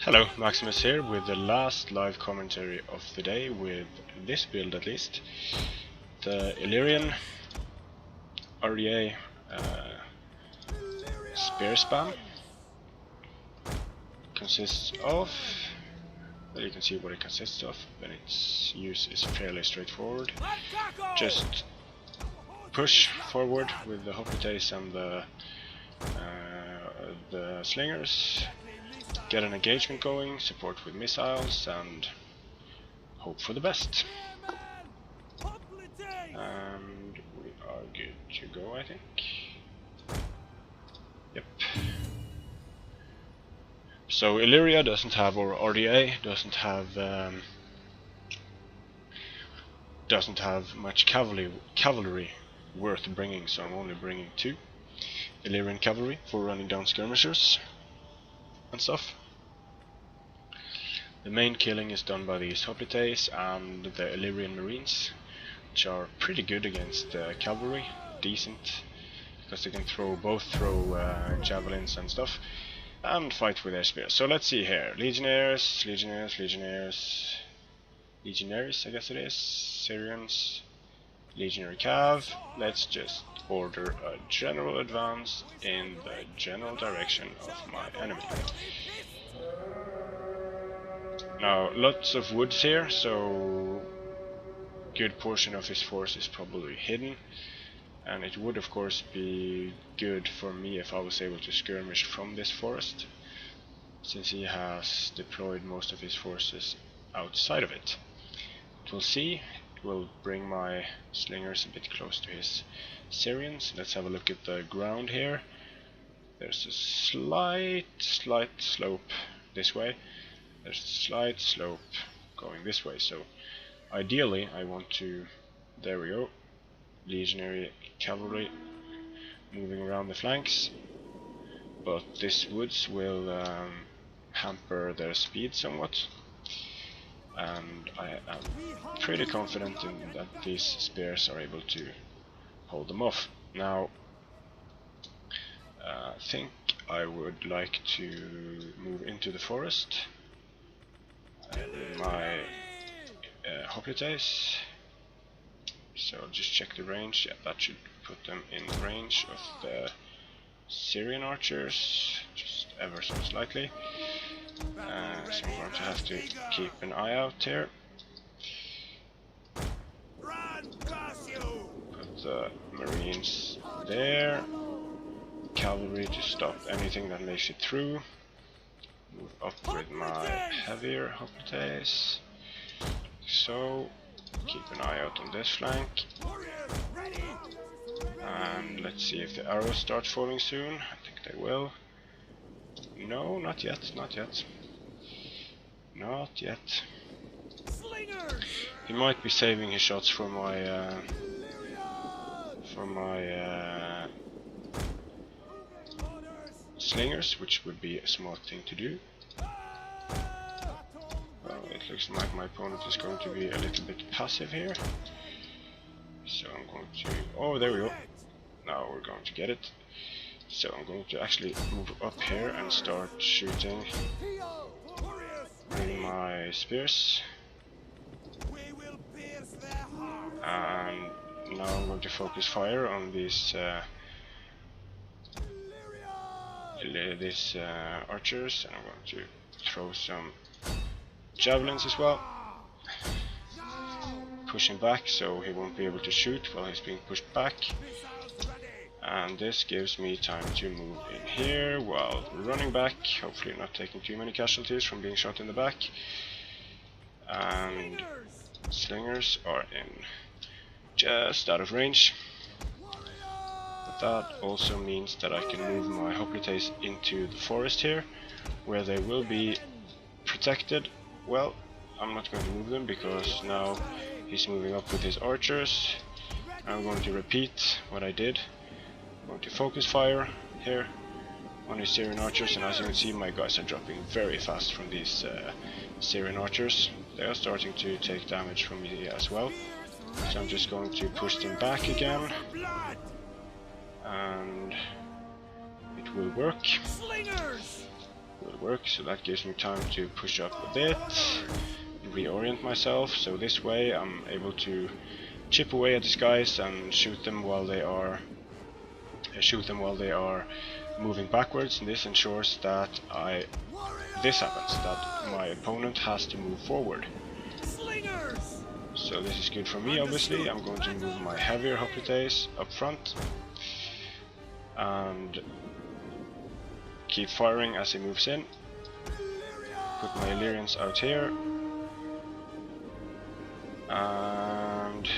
Hello, Maximus here with the last live commentary of the day with this build at least. The Illyrian Ardiaei spear spam consists of, well, you can see what it consists of, but its use is fairly straightforward. Just push forward with the hoplites and the slingers, get an engagement going, support with missiles, and hope for the best. And we are good to go, I think. Yep. So Illyria doesn't have, or Ardiaei doesn't have much cavalry worth bringing, so I'm only bringing 2 Illyrian cavalry for running down skirmishers and stuff. The main killing is done by these hoplites and the Illyrian marines, which are pretty good against cavalry, decent, because they can both throw javelins and stuff, and fight with their spears. So let's see here, legionnaires, I guess it is, Syrians, legionary cav. Let's just order a general advance in the general direction of my enemy. Now, lots of woods here, so good portion of his force is probably hidden, and it would of course be good for me if I was able to skirmish from this forest, since he has deployed most of his forces outside of it. But we'll see. It will bring my slingers a bit close to his Syrians. Let's have a look at the ground here. There's a slight slope this way. There's a slight slope going this way, so ideally I want to, there we go, legionary cavalry moving around the flanks, but this woods will hamper their speed somewhat, and I am pretty confident in that these spears are able to hold them off. Now I think I would like to move into the forest with my hoplites. So I'll just check the range. Yeah, that should put them in range of the Syrian archers, just ever so slightly. So I'm going to have to keep an eye out here. Put the marines there, cavalry to stop anything that makes it through. Move up with my heavier hoplites. So keep an eye out on this flank. And let's see if the arrows start falling soon. I think they will. No, not yet, not yet. Not yet. He might be saving his shots for my slingers, which would be a smart thing to do. Well, it looks like my opponent is going to be a little bit passive here. So I'm going to, oh, there we go. Now we're going to get it. So I'm going to actually move up here and start shooting with my spears. And now I'm going to focus fire on these archers, and I'm going to throw some javelins as well. Push him back so he won't be able to shoot while he's being pushed back. And this gives me time to move in here while running back, hopefully not taking too many casualties from being shot in the back. And slingers are in just out of range. But that also means that I can move my hoplites into the forest here, where they will be protected. Well, I'm not going to move them because now he's moving up with his archers. I'm going to repeat what I did. I'm going to focus fire here on his Syrian archers, and as you can see, my guys are dropping very fast from these Syrian archers. They are starting to take damage from me as well. So I'm just going to push them back again, and it will work. will work, so that gives me time to push up a bit, reorient myself, so this way I'm able to chip away at these guys and shoot them while they are moving backwards, and this ensures that this happens, that my opponent has to move forward. So this is good for me, obviously. I'm going to move my heavier hoplites up front and keep firing as he moves in. Put my Illyrians out here, and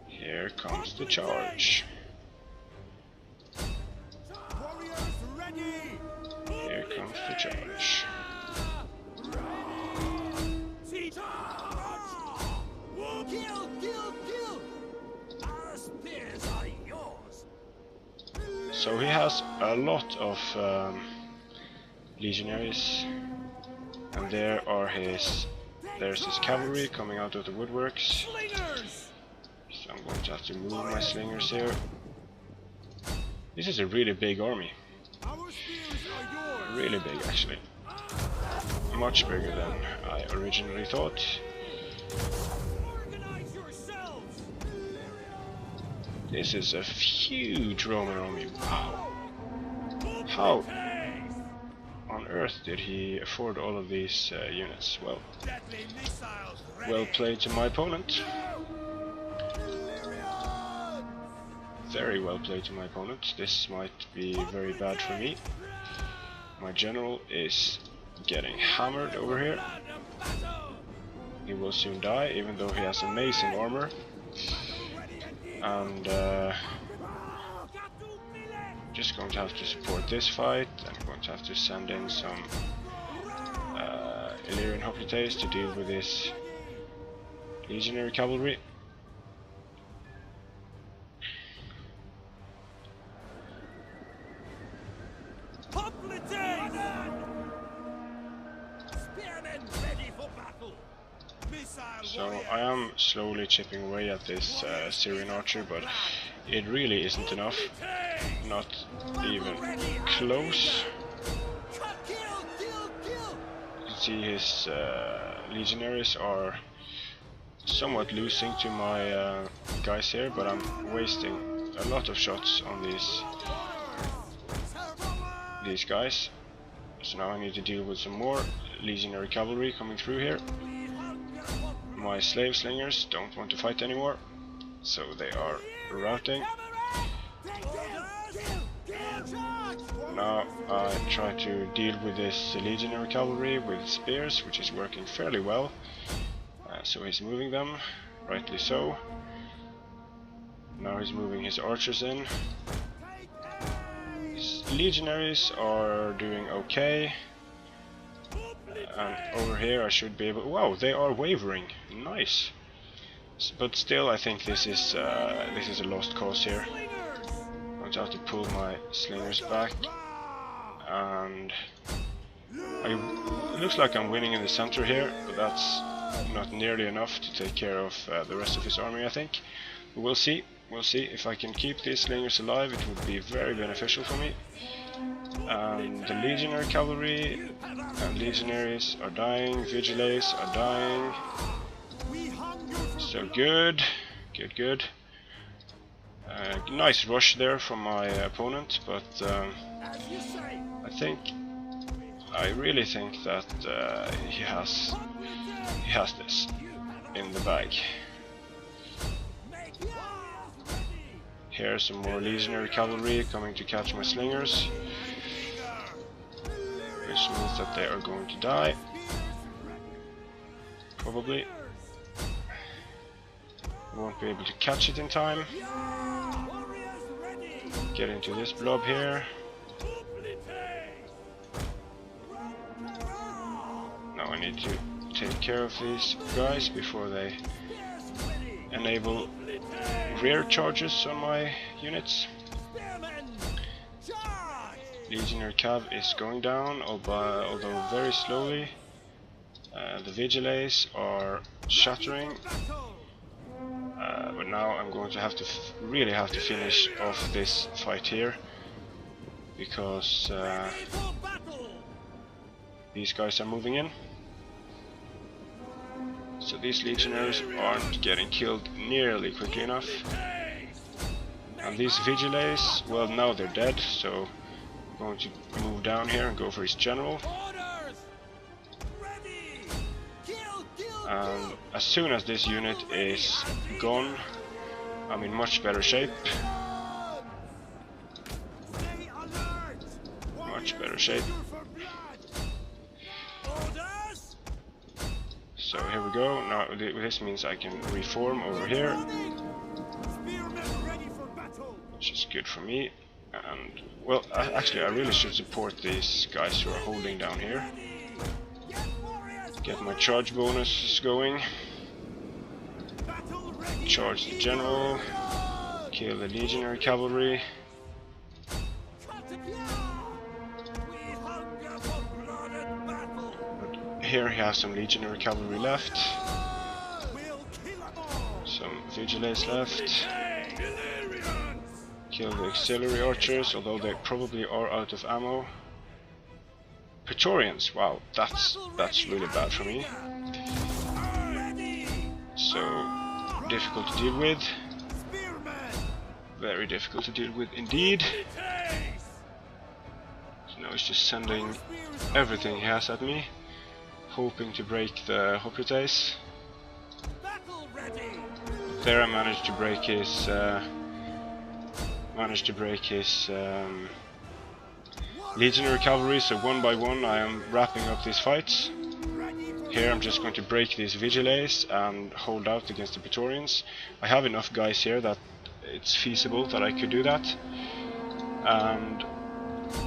here comes the charge. Here comes the charge. So he has a lot of legionaries, and there's his cavalry coming out of the woodworks. So I'm going to have to move my slingers here. This is a really big army. Really big, actually. Much bigger than I originally thought. This is a huge Roman army. Wow. How on earth did he afford all of these units? Well played to my opponent. Very well played to my opponent. This might be very bad for me. My general is getting hammered over here. He will soon die, even though he has amazing armor. And just going to have to support this fight. I'm going to have to send in some Illyrian hoplites to deal with this legionary cavalry. So I am slowly chipping away at this Syrian archer, but it really isn't enough. Not even close. You can see his legionaries are somewhat losing to my guys here, but I'm wasting a lot of shots on these guys. So now I need to deal with some more legionary cavalry coming through here. My slave slingers don't want to fight anymore, so they are routing. Now I try to deal with this legionary cavalry with spears, which is working fairly well. So he's moving them, rightly so. Now he's moving his archers in. His legionaries are doing okay. And over here I should be able... Wow, they are wavering. Nice. But still, I think this is a lost cause here. I'm going to have to pull my slingers back. And it looks like I'm winning in the center here, but that's not nearly enough to take care of the rest of his army, I think. But we'll see. We'll see. If I can keep these slingers alive, it would be very beneficial for me. The legionary cavalry and legionaries are dying, vigiles are dying. So good, good. Nice rush there from my opponent, but I really think that he has this in the bag. Here's some more legionary cavalry coming to catch my slingers, which means that they are going to die. Probably. Won't be able to catch it in time. Get into this blob here. Now I need to take care of these guys before they enable rear charges on my units. Legionary Cav is going down, although very slowly. The Vigiles are shattering. But now I'm going to have to really have to finish off this fight here. because these guys are moving in. So these legionnaires aren't getting killed nearly quickly enough. And these vigiles, well, now they're dead, so I'm going to move down here and go for his general. And as soon as this unit is gone, I'm in much better shape. Much better shape. So here we go. Now this means I can reform over here, which is good for me. And well, actually I really should support these guys who are holding down here. Get my charge bonuses going. Charge the general. Kill the legionary cavalry. Here he has some legionary cavalry left. Some vigiles left. Kill the auxiliary archers, although they probably are out of ammo. Praetorians, wow, that's really bad for me. So difficult to deal with. Very difficult to deal with indeed. So now he's just sending everything he has at me, hoping to break the Ardiaei. There I managed to break his legionary cavalry, so one by one I am wrapping up these fights. Here I'm just going to break these vigiles and hold out against the Praetorians. I have enough guys here that it's feasible that I could do that. And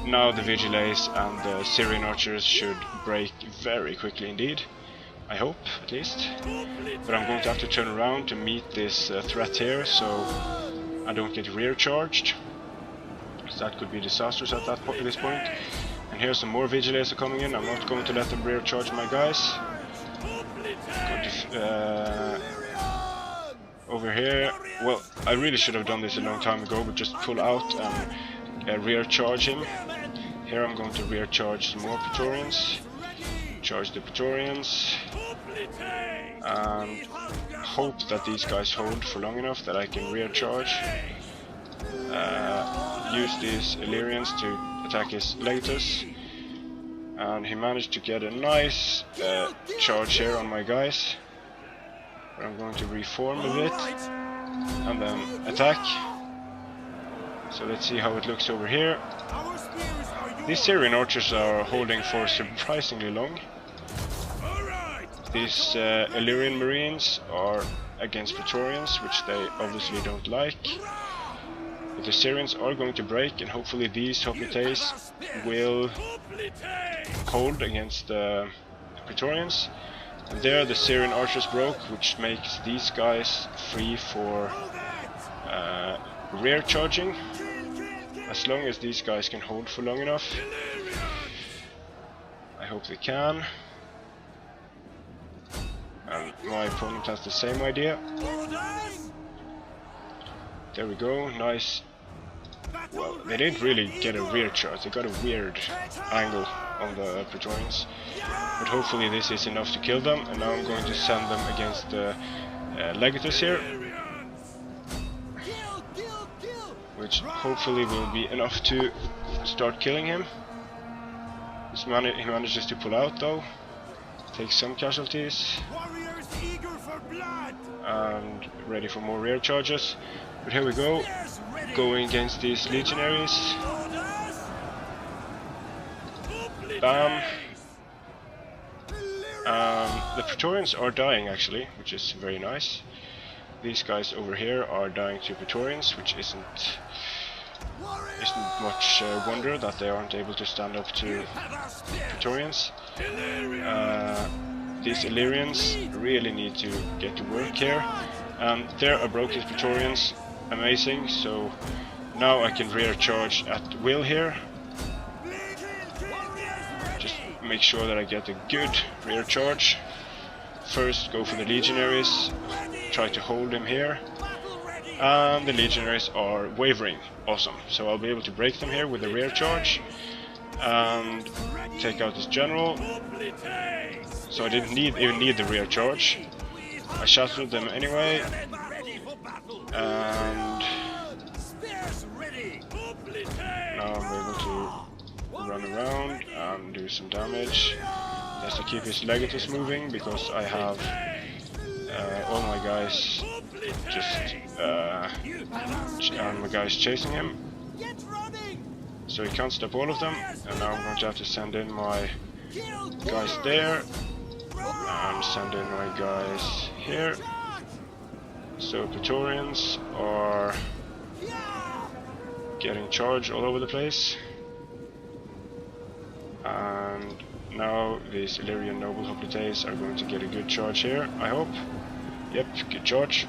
now the vigiles and the Syrian archers should break very quickly indeed. I hope, at least. But I'm going to have to turn around to meet this threat here, so I don't get rear charged. So that could be disastrous at this point. And here's some more vigiles are coming in. I'm not going to let them rear charge my guys. Over here, well, I really should have done this a long time ago, but just pull out and rear charge him. Here I'm going to rear charge some more Praetorians. Charge the Praetorians. And hope that these guys hold for long enough that I can rear charge. Use these Illyrians to attack his legatus. And he managed to get a nice charge here on my guys. But I'm going to reform a bit and then attack. So let's see how it looks over here. These Syrian archers are holding for surprisingly long. These Illyrian marines are against Praetorians, which they obviously don't like. But the Syrians are going to break, and hopefully these Ardiaei will hold against the Praetorians. And there the Syrian archers broke, which makes these guys free for rear charging. As long as these guys can hold for long enough. I hope they can. And my opponent has the same idea. There we go, nice. Well, they didn't really get a rear charge, they got a weird angle on the Praetorians. But hopefully this is enough to kill them, and now I'm going to send them against the legatus here. Which hopefully will be enough to start killing him. He manages to pull out though, take some casualties, and ready for more rear charges. But here we go, going against these legionaries. Bam. The Praetorians are dying actually, which is very nice. These guys over here are dying to Praetorians, which isn't much wonder that they aren't able to stand up to Praetorians. These Illyrians really need to get to work here. There I broke his Praetorians, amazing, so now I can rear charge at will here. Just make sure that I get a good rear charge. First go for the legionaries, try to hold him here, And the legionaries are wavering. Awesome. So I'll be able to break them here with the rear charge and take out this general. So I didn't even need the rear charge. I shattered them anyway. And now I'm able to run around and do some damage. Has to keep his legatus moving because I have all my guys my guys chasing him, so he can't stop all of them. And now I'm going to have to send in my guys there and send in my guys here. So Praetorians are getting charged all over the place, and now these Illyrian noble hoplites are going to get a good charge here, I hope. Yep, good charge.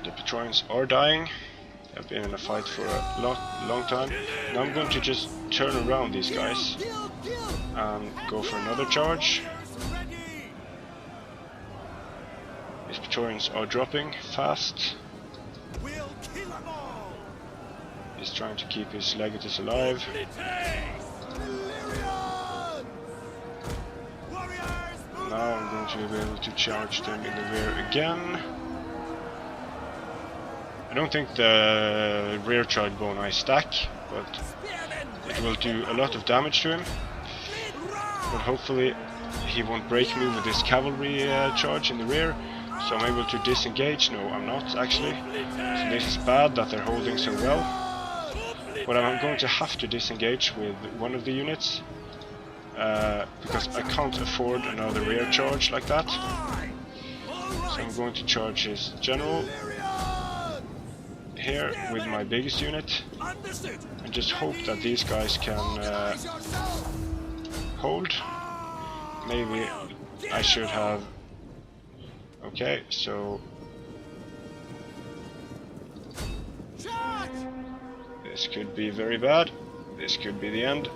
The Praetorians are dying. They've been in a fight for a long time. Now I'm going to just turn around these guys and go for another charge. These Praetorians are dropping fast. He's trying to keep his legatus alive. Now I'm going to be able to charge them in the rear again. I don't think the rear charge bone I stack, but it will do a lot of damage to him. But hopefully he won't break me with this cavalry charge in the rear, so I'm able to disengage. No, I'm not actually. So this is bad that they're holding so well. But I'm going to have to disengage with one of the units. Because I can't afford another rear charge like that. So I'm going to charge his general here with my biggest unit and just hope that these guys can hold. Maybe I should have... Okay, so this could be very bad. This could be the end.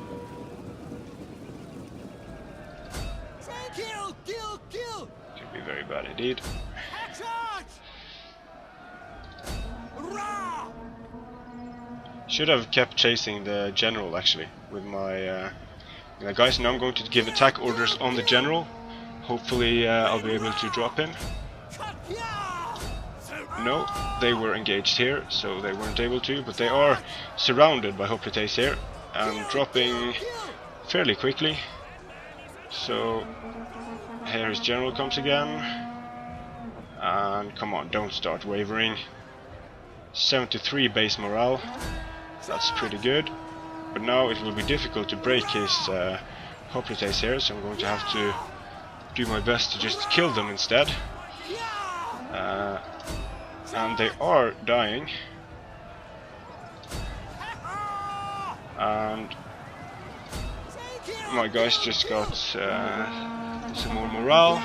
Could be very bad indeed. Should have kept chasing the general actually with my guys. Now I'm going to give attack orders on the general. Hopefully I'll be able to drop him. No, they were engaged here, so they weren't able to, but they are surrounded by hoplites here and dropping fairly quickly. So here his general comes again, and come on, don't start wavering. 73 base morale, that's pretty good, but now it will be difficult to break his hoplites here, so I'm going to have to do my best to just kill them instead. And they are dying, and my guys just got some more morale,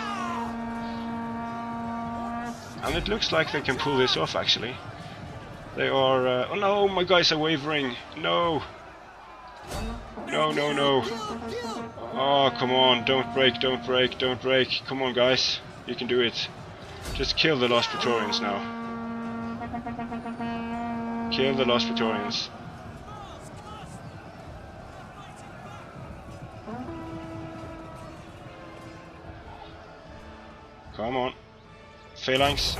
and it looks like they can pull this off actually. They are... oh no, my guys are wavering. No! No, no, no. Oh, come on, don't break, don't break, don't break. Come on guys, you can do it. Just kill the last Praetorians now. Kill the last Praetorians. Come on. Phalanx.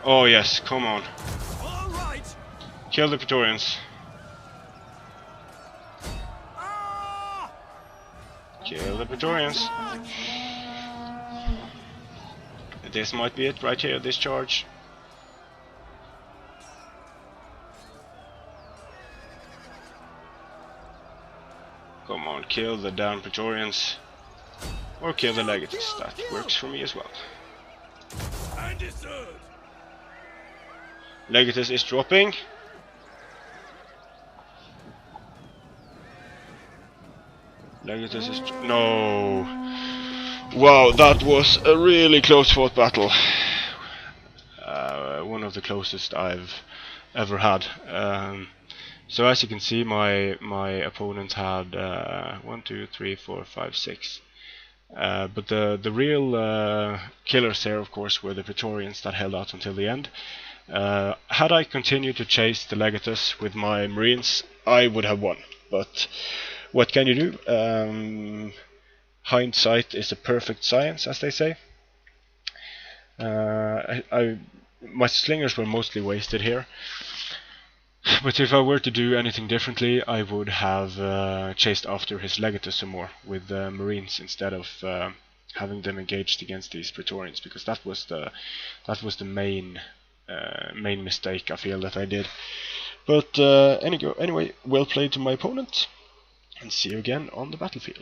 Oh yes, come on. Kill the Praetorians. Kill the Praetorians. This might be it right here, this charge. Come on, kill the damn Praetorians. Or kill the legatus, that works for me as well. Legatus is dropping. Legatus is... no! Wow, that was a really close fought battle. One of the closest I've ever had. So as you can see, my opponent had 1, 2, 3, 4, 5, 6. But the real killers here, of course, were the Praetorians that held out until the end. Had I continued to chase the Legatus with my Marines, I would have won. But what can you do? Hindsight is a perfect science, as they say. My slingers were mostly wasted here. But if I were to do anything differently, I would have chased after his Legatus some more with Marines instead of having them engaged against these Praetorians, because that was the main mistake I feel that I did. But anyway, well played to my opponent, and see you again on the battlefield.